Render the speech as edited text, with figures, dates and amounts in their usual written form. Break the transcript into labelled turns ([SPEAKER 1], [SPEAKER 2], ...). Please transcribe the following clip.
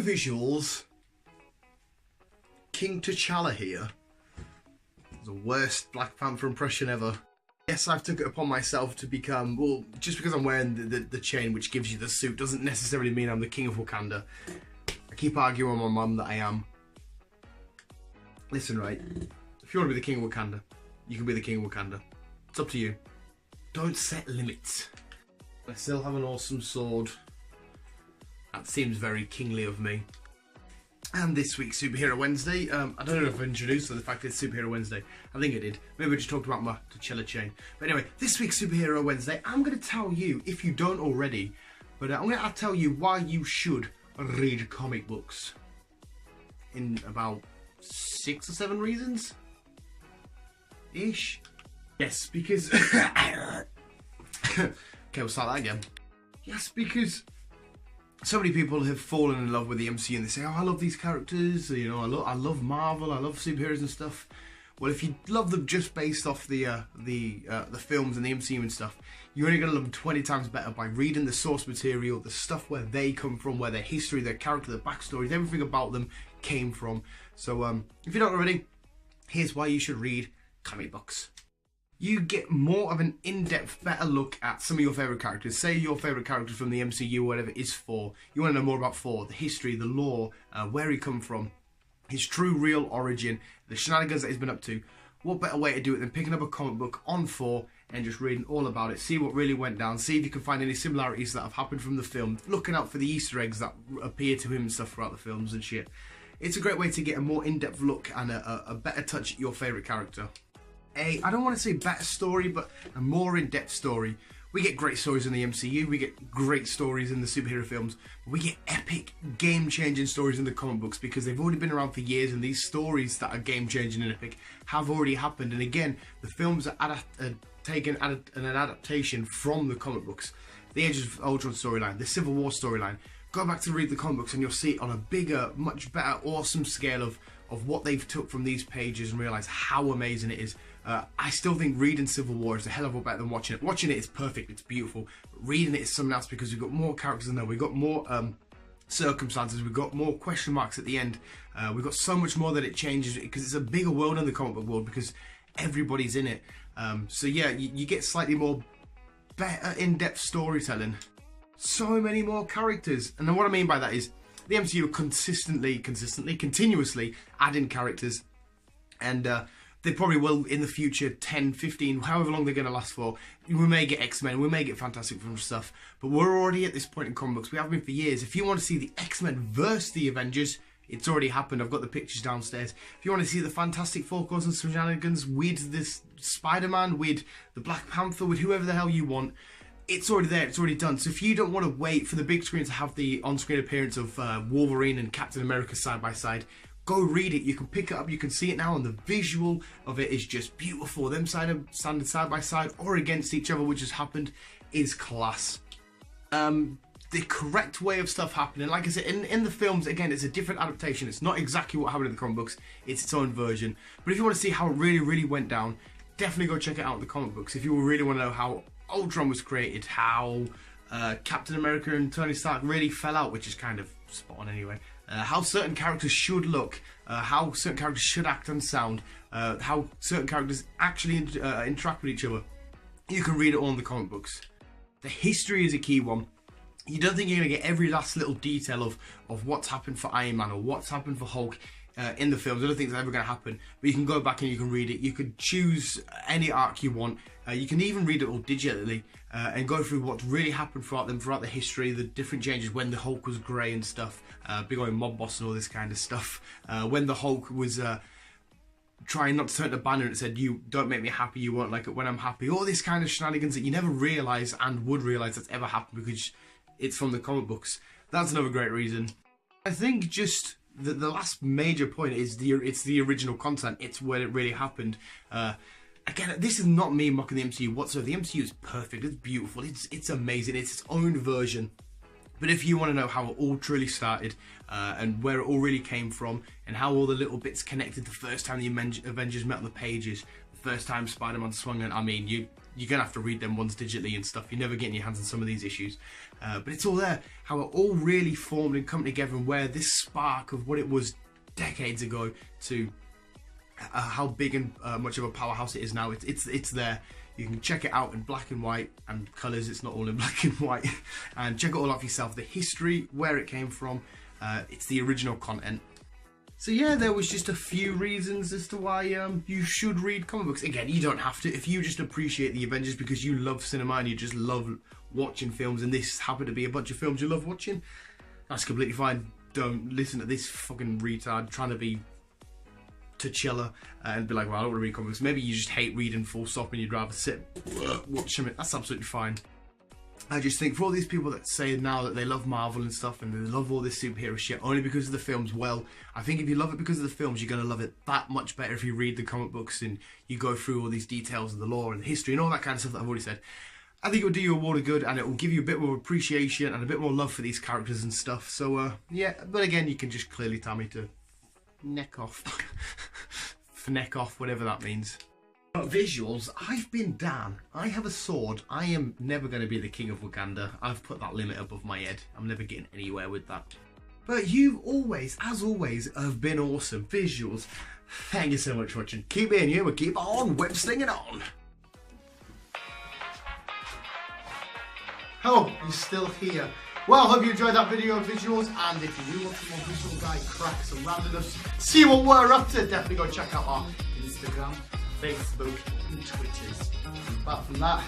[SPEAKER 1] visuals, King T'Challa here. The worst Black Panther impression ever. Yes, I've took it upon myself to become, well, just because I'm wearing the chain which gives you the suit doesn't necessarily mean I'm the King of Wakanda. I keep arguing with my mum that I am. Listen, right, if you want to be the King of Wakanda, you can be the King of Wakanda. It's up to you. Don't set limits. I still have an awesome sword. That seems very kingly of me. And this week's Superhero Wednesday, I don't know if I introduced the fact that it's Superhero Wednesday. I think I did. Maybe I just talked about my T'Challa chain. But anyway, this week's Superhero Wednesday, I'm going to tell you, if you don't already, but I'm going to tell you why you should read comic books. In about 6 or 7 reasons? Ish. Yes, because... Okay, we'll start that again. Yes, because... so many people have fallen in love with the MCU and they say, oh, I love these characters, you know, I love Marvel, I love superheroes and stuff. Well, if you love them just based off the films and the MCU and stuff, you're only going to love them 20 times better by reading the source material, the stuff where they come from, where their history, their character, their backstories, everything about them came from. So, if you don't already, here's why you should read comic books. You get more of an in-depth, better look at some of your favourite characters. Say your favourite character from the MCU, whatever it is, Thor. You want to know more about Thor, the history, the lore, where he come from, his true, real origin, the shenanigans that he's been up to. What better way to do it than picking up a comic book on Thor and just reading all about it, see what really went down, see if you can find any similarities that have happened from the film, looking out for the Easter eggs that appear to him and stuff throughout the films and shit. It's a great way to get a more in-depth look and a better touch at your favourite character. I don't want to say better story, but a more in-depth story. We get great stories in the MCU, we get great stories in the superhero films, but we get epic, game-changing stories in the comic books because they've already been around for years and these stories that are game-changing and epic have already happened. And again, the films are taken an adaptation from the comic books. The Age of Ultron storyline, the Civil War storyline. Go back to read the comic books and you'll see it on a bigger, much better, awesome scale of what they've took from these pages and realise how amazing it is. I still think reading Civil War is a hell of a lot better than watching it. Watching it is perfect, it's beautiful. But reading it is something else because we've got more characters in there, we've got more circumstances, we've got more question marks at the end. We've got so much more that it changes because it's a bigger world in the comic book world because everybody's in it. So yeah, you get slightly more better in-depth storytelling. So many more characters. And then what I mean by that is the MCU are continuously adding characters, and they probably will in the future, 10, 15, however long they're going to last for. We may get X-Men, we may get Fantastic Four stuff, but we're already at this point in comic books. We have been for years. If you want to see the X-Men versus the Avengers, it's already happened. I've got the pictures downstairs. If you want to see the Fantastic Four causing some shenanigans with this Spider-Man, with the Black Panther, with whoever the hell you want, it's already there, it's already done. So if you don't want to wait for the big screen to have the on-screen appearance of Wolverine and Captain America side by side, go read it. You can pick it up, you can see it now, and the visual of it is just beautiful. Them standing side by side or against each other, which has happened, is class. The correct way of stuff happening, like I said, in the films, again, it's a different adaptation. It's not exactly what happened in the comic books, it's its own version. But if you want to see how it really went down, definitely go check it out in the comic books. If you really want to know how Ultron was created, how Captain America and Tony Stark really fell out, which is kind of spot on anyway, how certain characters should look, how certain characters should act and sound, how certain characters actually interact with each other, you can read it all in the comic books. The history is a key one. You don't think you're going to get every last little detail of what's happened for Iron Man or what's happened for Hulk in the films. I don't think it's ever going to happen, but you can go back and you can read it. You could choose any arc you want. You can even read it all digitally and go through what really happened throughout the history, the different changes when the Hulk was grey and stuff, big old mob boss and all this kind of stuff. When the Hulk was trying not to turn the banner and it said, "You don't make me happy, you won't like it when I'm happy." All this kind of shenanigans that you never realise and would realise that's ever happened because it's from the comic books. That's another great reason. I think just the last major point is it's the original content. It's where it really happened. Again, this is not me mocking the MCU whatsoever. The MCU is perfect. It's beautiful. It's amazing. It's its own version. But if you want to know how it all truly started and where it all really came from and how all the little bits connected the first time the Avengers met on the pages, the first time Spider-Man swung in, I mean, you're going to have to read them ones digitally and stuff. You're never getting your hands on some of these issues. But it's all there, how it all really formed and come together, and where this spark of what it was decades ago to how big and much of a powerhouse it is now. It's there. You can check it out in black and white and colours. It's not all in black and white. And check it all out for yourself. The history, where it came from. It's the original content. So yeah, there was just a few reasons as to why you should read comic books. Again, you don't have to. If you just appreciate the Avengers because you love cinema and you just love watching films, and this happened to be a bunch of films you love watching, that's completely fine. Don't listen to this fucking retard trying to be T'Challa and be like, well, I don't want to read comics. Maybe you just hate reading full stop and you'd rather sit watch them. That's absolutely fine. I just think for all these people that say now that they love Marvel and stuff and they love all this superhero shit only because of the films, well, I think if you love it because of the films, you're going to love it that much better if you read the comic books and you go through all these details of the lore and the history and all that kind of stuff that I've already said. I think it will do you a world of good, and it will give you a bit more appreciation and a bit more love for these characters and stuff. So yeah, but again, you can just clearly tell me to neck off. Neck off, whatever that means. Visuals, I've been Dan. I have a sword. I am never going to be the king of Wakanda. I've put that limit above my head. I'm never getting anywhere with that. But you've always, as always, have been awesome. Visuals, thank you so much for watching. Keep being you and keep on web slinging on. Oh, you're still here. Well, hope you enjoyed that video of visuals, and if you do want some more visual guy cracks and randomness, see what we're up to, definitely go check out our Instagram, Facebook, and Twitters. Apart from that,